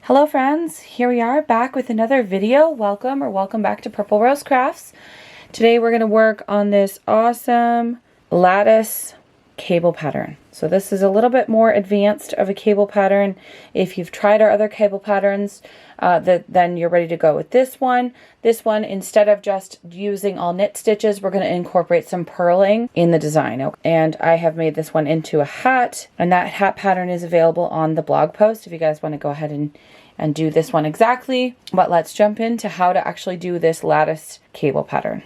Hello friends, here we are back with another video. Welcome back to Purple Rose Crafts. Today we're going to work on this awesome lattice cable pattern. So this is a little bit more advanced of a cable pattern. If you've tried our other cable patterns, then you're ready to go with this one. This one, instead of just using all knit stitches, we're going to incorporate some purling in the design. And I have made this one into a hat, and that hat pattern is available on the blog post if you guys want to go ahead and do this one exactly. But let's jump into how to actually do this lattice cable pattern.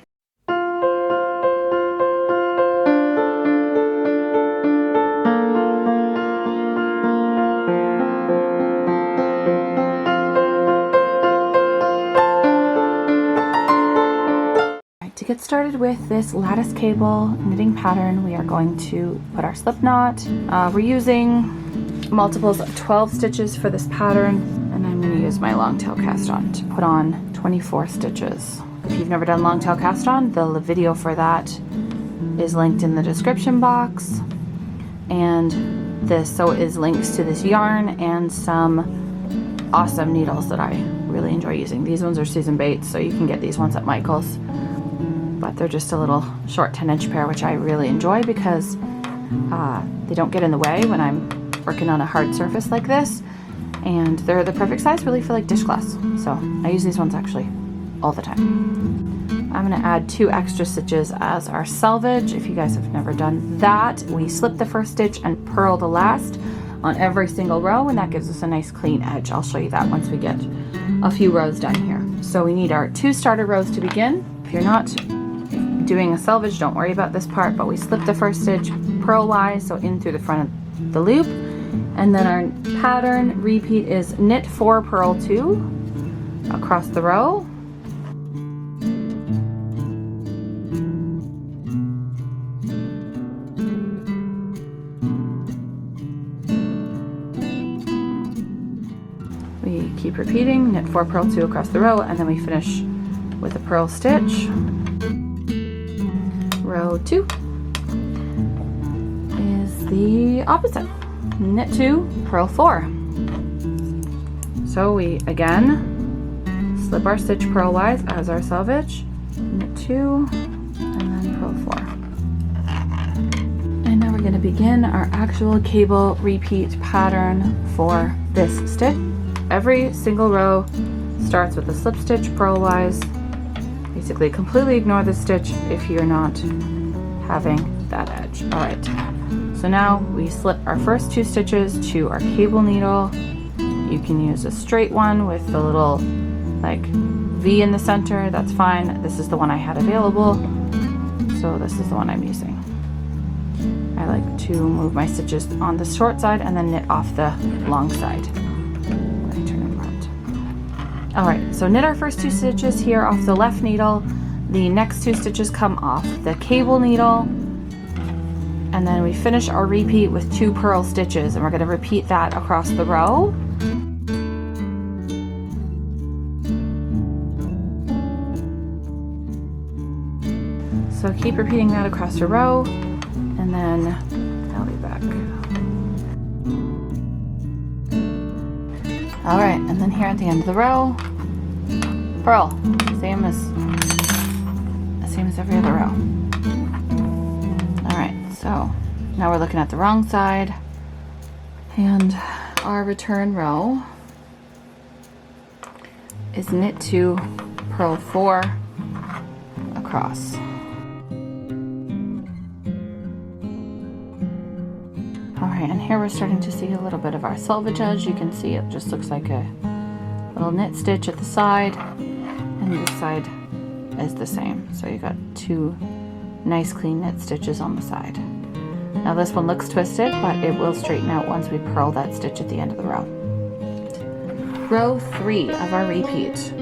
To get started with this lattice cable knitting pattern, we are going to put our slip knot. We're using multiples of 12 stitches for this pattern, and I'm going to use my long tail cast on to put on 24 stitches. If you've never done long tail cast on, the video for that is linked in the description box, and this is links to this yarn and some awesome needles that I really enjoy using. These ones are Susan Bates, so you can get these ones at Michael's. But they're just a little short 10-inch pair, which I really enjoy because they don't get in the way when I'm working on a hard surface like this, and they're the perfect size really for like dish glass. So I use these ones actually all the time. I'm going to add 2 extra stitches as our selvage. If you guys have never done that, we slip the first stitch and purl the last on every single row, and that gives us a nice clean edge. I'll show you that once we get a few rows done here. So we need our 2 starter rows to begin. If you're not doing a selvage, don't worry about this part, but we slip the first stitch purlwise, so in through the front of the loop, and then our pattern repeat is knit 4, purl 2 across the row. We keep repeating, knit 4, purl 2 across the row, and then we finish with a purl stitch. Row 2 is the opposite. Knit 2, purl 4. So we again slip our stitch purlwise as our selvage, knit 2, and then purl 4. And now we're going to begin our actual cable repeat pattern for this stitch. Every single row starts with a slip stitch purlwise. Basically completely ignore the stitch if you're not having that edge. All right, so now we slip our first 2 stitches to our cable needle. You can use a straight one with the little like V in the center, that's fine. This is the one I had available, so this is the one I'm using. I like to move my stitches on the short side and then knit off the long side. All right, so knit our first 2 stitches here off the left needle. The next 2 stitches come off the cable needle, and then we finish our repeat with 2 purl stitches, and we're going to repeat that across the row. So keep repeating that across the row, and then I'll be back. All right, and then here at the end of the row, purl, same as every other row. All right, so now we're looking at the wrong side, and our return row is knit 2, purl 4 across. Alright, and here we're starting to see a little bit of our selvage edge. You can see it just looks like a little knit stitch at the side, and this side is the same. So you got 2 nice clean knit stitches on the side. Now this one looks twisted, but it will straighten out once we purl that stitch at the end of the row. Row 3 of our repeat.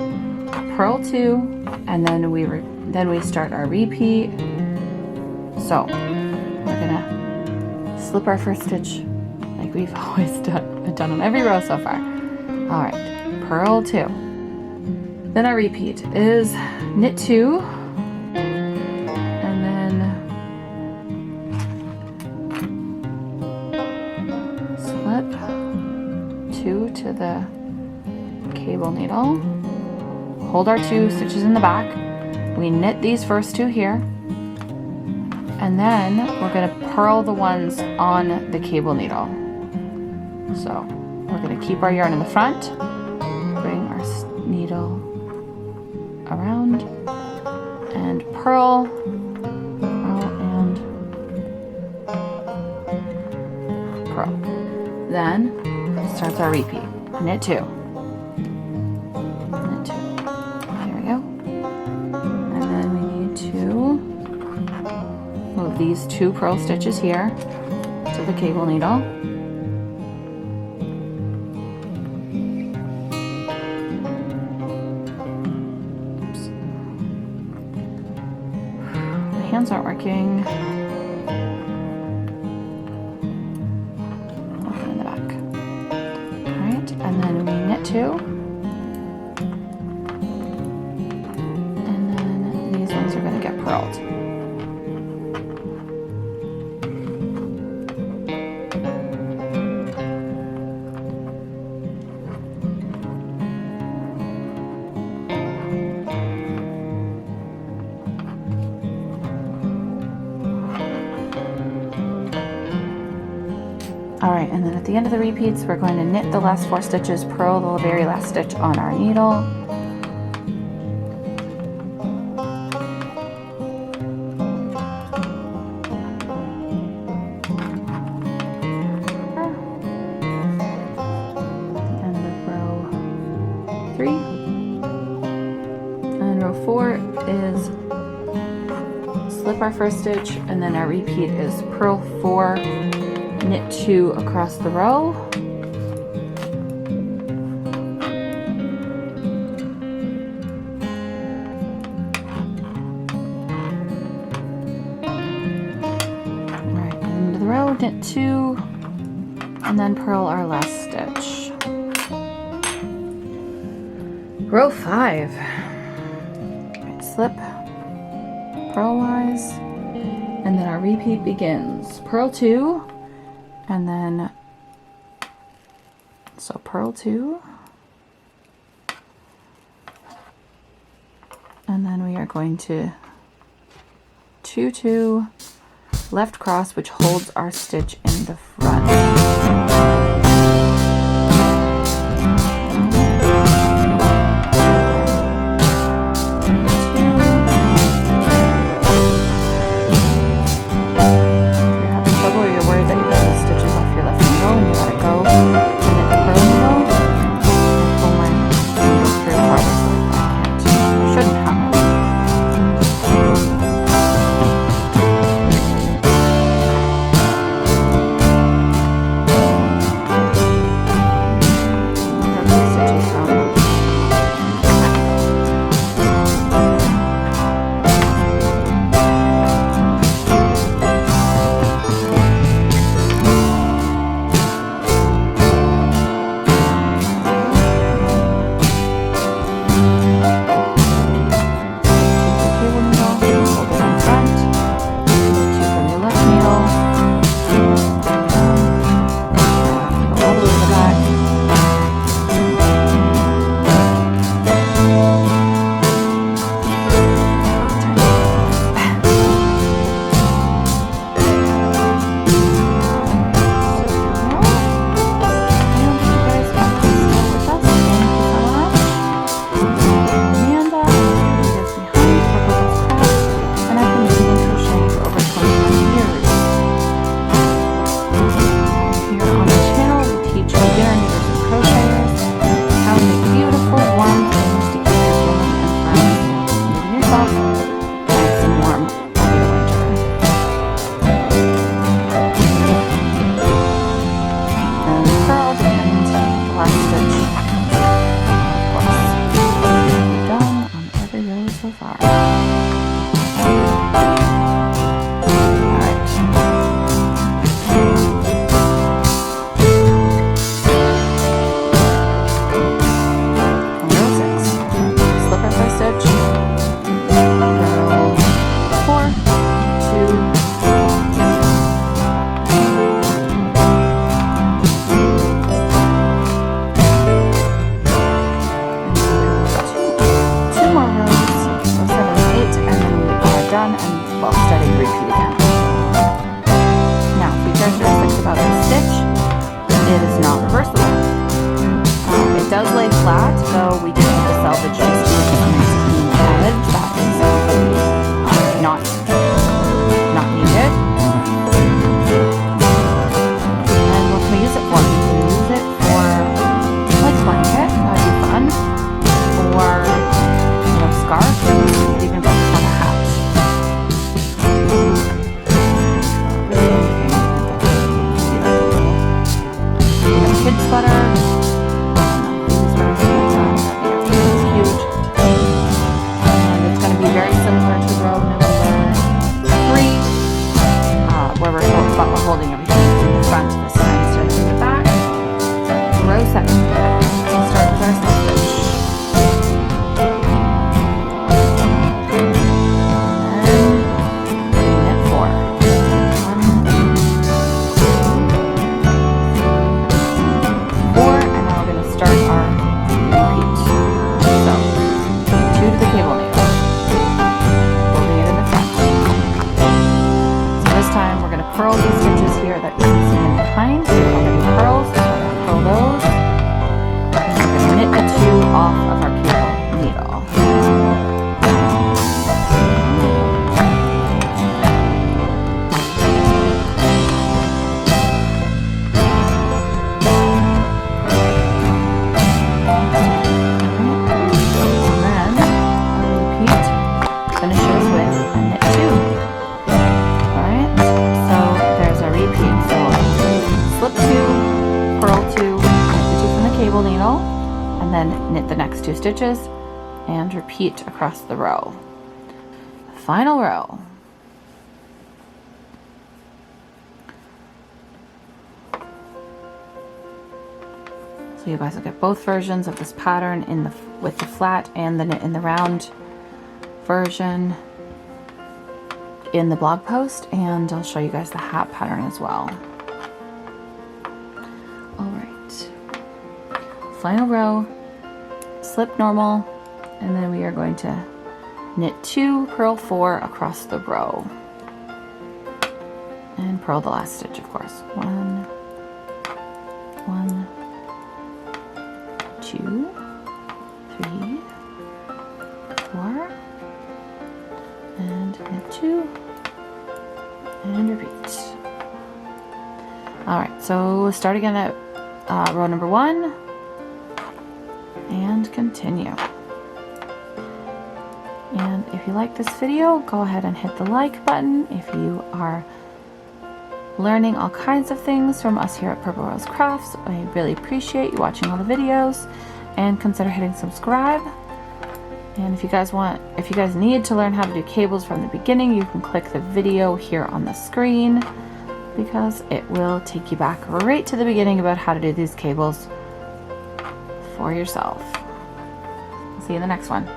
Purl 2, and then we start our repeat. So we're gonna slip our first stitch like we've always done on every row so far. All right, purl 2. Then our repeat is knit 2, and then slip 2 to the cable needle, hold our 2 stitches in the back, we knit these first 2 here, and then we're going to purl the ones on the cable needle. So we're going to keep our yarn in the front, bring our needle around, and purl, and purl. Then starts our repeat. Knit 2. Knit 2. There we go. And then we need to move these 2 purl stitches here to the cable needle. Oops. My hands aren't working. Open in the back. Alright, and then we knit 2. And then these ones are going to get purled. Alright, and then at the end of the repeats, we're going to knit the last 4 stitches, purl the very last stitch on our needle. End of row 3. And row 4 is slip our first stitch, and then our repeat is purl 4, knit 2 across the row, right, end of the row, knit 2, and then purl our last stitch. Row 5, right, slip purlwise, and then our repeat begins. Purl 2, and then, so purl 2, and then we are going to 2, 2, left cross, which holds our stitch in the front. It does lay flat, though we do need the selvage just to make a nice clean edge. That is not needed. And what can we use it for? We can use it for like blanket, that'd be fun. Or, you know, scarf, even put on a hat. Kid sweater. It's huge. And it's going to be very similar to row number 3, where we're holding everything in the front this time instead of in the back. Row 7. We'll start with our selvage. Purl these stitches here that you can see in behind. So they're already purled, so we're going to purl those. And we're going to knit the 2 off of our cable needle. And then I'll repeat, finishes with a knit 2. Slip 2, purl 2, knit the 2 from the cable needle, and then knit the next 2 stitches and repeat across the row. Final row. So you guys will get both versions of this pattern with the flat and the knit in the round version in the blog post, and I'll show you guys the hat pattern as well. Alright, final row, slip normal, and then we are going to knit 2, purl 4 across the row, and purl the last stitch, of course. 1, 1, 2, 3, 4, and knit 2, and repeat. Alright, so start again at row number 1 and continue. And if you like this video, go ahead and hit the like button. If you are learning all kinds of things from us here at Purple Rose Crafts, I really appreciate you watching all the videos, and consider hitting subscribe. And if you guys need to learn how to do cables from the beginning, you can click the video here on the screen, because it will take you back right to the beginning about how to do these cables for yourself. See you in the next one.